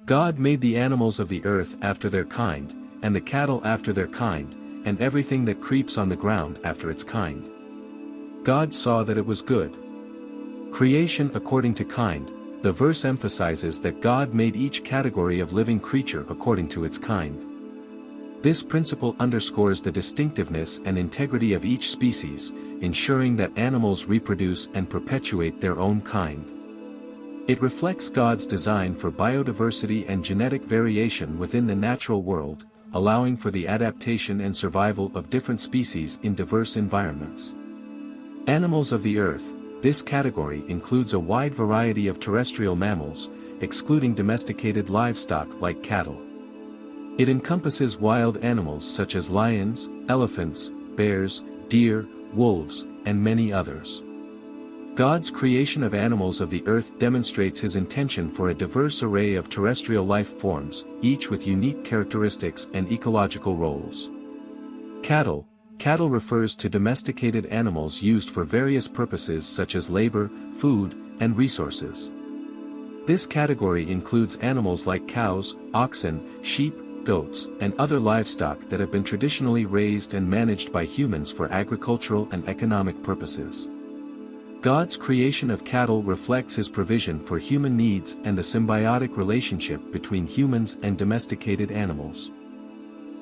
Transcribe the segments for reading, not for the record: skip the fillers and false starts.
God made the animals of the earth after their kind, and the cattle after their kind, and everything that creeps on the ground after its kind. God saw that it was good. Creation according to kind. The verse emphasizes that God made each category of living creature according to its kind. This principle underscores the distinctiveness and integrity of each species, ensuring that animals reproduce and perpetuate their own kind. It reflects God's design for biodiversity and genetic variation within the natural world, allowing for the adaptation and survival of different species in diverse environments. Animals of the earth. This category includes a wide variety of terrestrial mammals, excluding domesticated livestock like cattle. It encompasses wild animals such as lions, elephants, bears, deer, wolves, and many others. God's creation of animals of the earth demonstrates his intention for a diverse array of terrestrial life forms, each with unique characteristics and ecological roles. Cattle. Cattle refers to domesticated animals used for various purposes such as labor, food, and resources. This category includes animals like cows, oxen, sheep, goats, and other livestock that have been traditionally raised and managed by humans for agricultural and economic purposes. God's creation of cattle reflects his provision for human needs and the symbiotic relationship between humans and domesticated animals.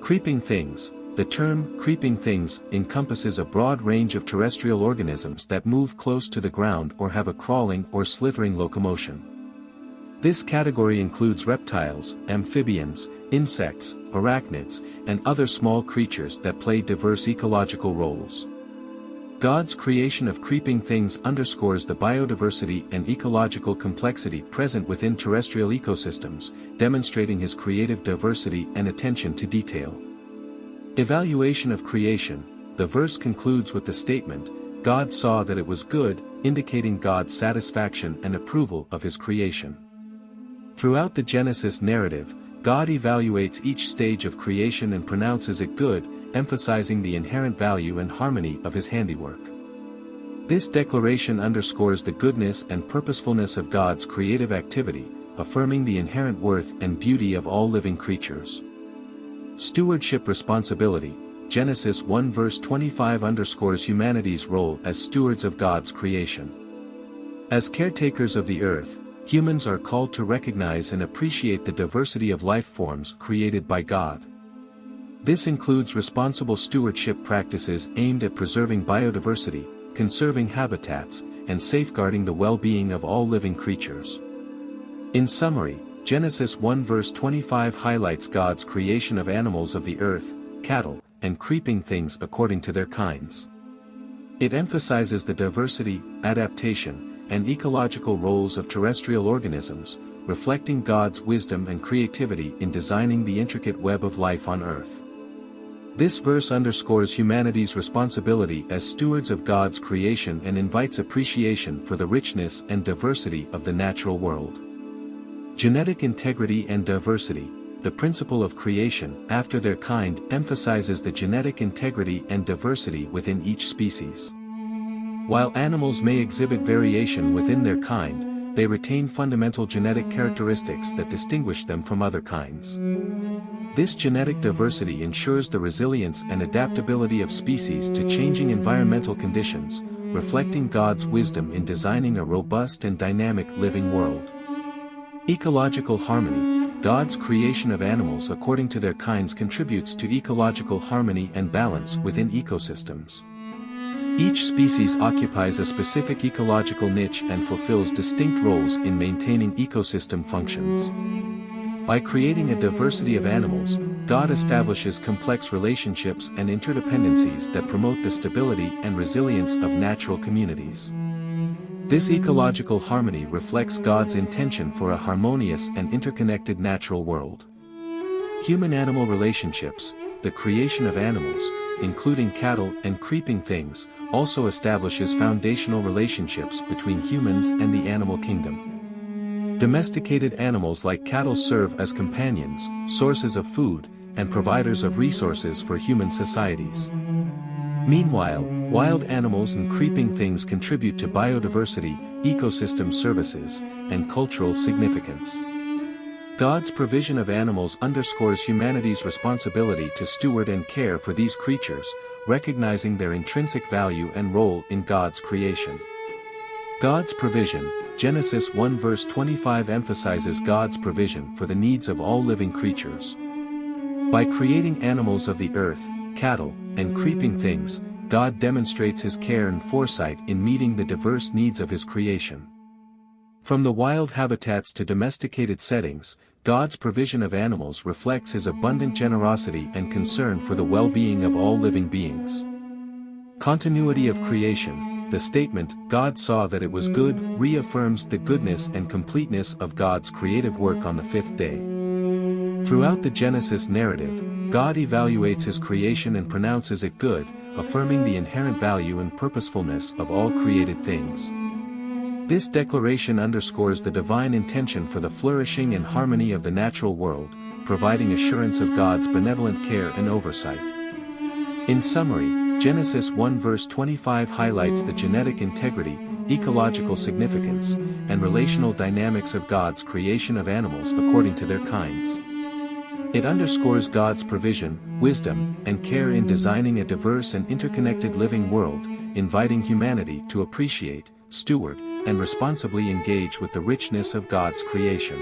Creeping things. The term creeping things encompasses a broad range of terrestrial organisms that move close to the ground or have a crawling or slithering locomotion. This category includes reptiles, amphibians, insects, arachnids, and other small creatures that play diverse ecological roles. God's creation of creeping things underscores the biodiversity and ecological complexity present within terrestrial ecosystems, demonstrating his creative diversity and attention to detail. Evaluation of creation. The verse concludes with the statement, God saw that it was good, indicating God's satisfaction and approval of his creation. Throughout the Genesis narrative, God evaluates each stage of creation and pronounces it good, emphasizing the inherent value and harmony of his handiwork. This declaration underscores the goodness and purposefulness of God's creative activity, affirming the inherent worth and beauty of all living creatures. Stewardship responsibility. Genesis 1 verse 25 underscores humanity's role as stewards of God's creation. As caretakers of the earth, humans are called to recognize and appreciate the diversity of life forms created by God. This includes responsible stewardship practices aimed at preserving biodiversity, conserving habitats, and safeguarding the well-being of all living creatures. In summary, Genesis 1 verse 25 highlights God's creation of animals of the earth, cattle, and creeping things according to their kinds. It emphasizes the diversity, adaptation, and ecological roles of terrestrial organisms, reflecting God's wisdom and creativity in designing the intricate web of life on earth. This verse underscores humanity's responsibility as stewards of God's creation and invites appreciation for the richness and diversity of the natural world. Genetic integrity and diversity. The principle of creation after their kind emphasizes the genetic integrity and diversity within each species. While animals may exhibit variation within their kind, they retain fundamental genetic characteristics that distinguish them from other kinds. This genetic diversity ensures the resilience and adaptability of species to changing environmental conditions, reflecting God's wisdom in designing a robust and dynamic living world. Ecological harmony. God's creation of animals according to their kinds contributes to ecological harmony and balance within ecosystems. Each species occupies a specific ecological niche and fulfills distinct roles in maintaining ecosystem functions. By creating a diversity of animals, God establishes complex relationships and interdependencies that promote the stability and resilience of natural communities. This ecological harmony reflects God's intention for a harmonious and interconnected natural world. Human-animal relationships. The creation of animals, including cattle and creeping things, also establishes foundational relationships between humans and the animal kingdom. Domesticated animals like cattle serve as companions, sources of food, and providers of resources for human societies. Meanwhile, wild animals and creeping things contribute to biodiversity, ecosystem services, and cultural significance. God's provision of animals underscores humanity's responsibility to steward and care for these creatures, recognizing their intrinsic value and role in God's creation. God's provision, Genesis 1 verse 25 emphasizes God's provision for the needs of all living creatures. By creating animals of the earth, cattle, and creeping things, God demonstrates His care and foresight in meeting the diverse needs of His creation. From the wild habitats to domesticated settings, God's provision of animals reflects His abundant generosity and concern for the well-being of all living beings. Continuity of creation, the statement, "God saw that it was good," reaffirms the goodness and completeness of God's creative work on the fifth day. Throughout the Genesis narrative, God evaluates His creation and pronounces it good, affirming the inherent value and purposefulness of all created things. This declaration underscores the divine intention for the flourishing and harmony of the natural world, providing assurance of God's benevolent care and oversight. In summary, Genesis 1 verse 25 highlights the genetic integrity, ecological significance, and relational dynamics of God's creation of animals according to their kinds. It underscores God's provision, wisdom, and care in designing a diverse and interconnected living world, inviting humanity to appreciate, steward, and responsibly engage with the richness of God's creation.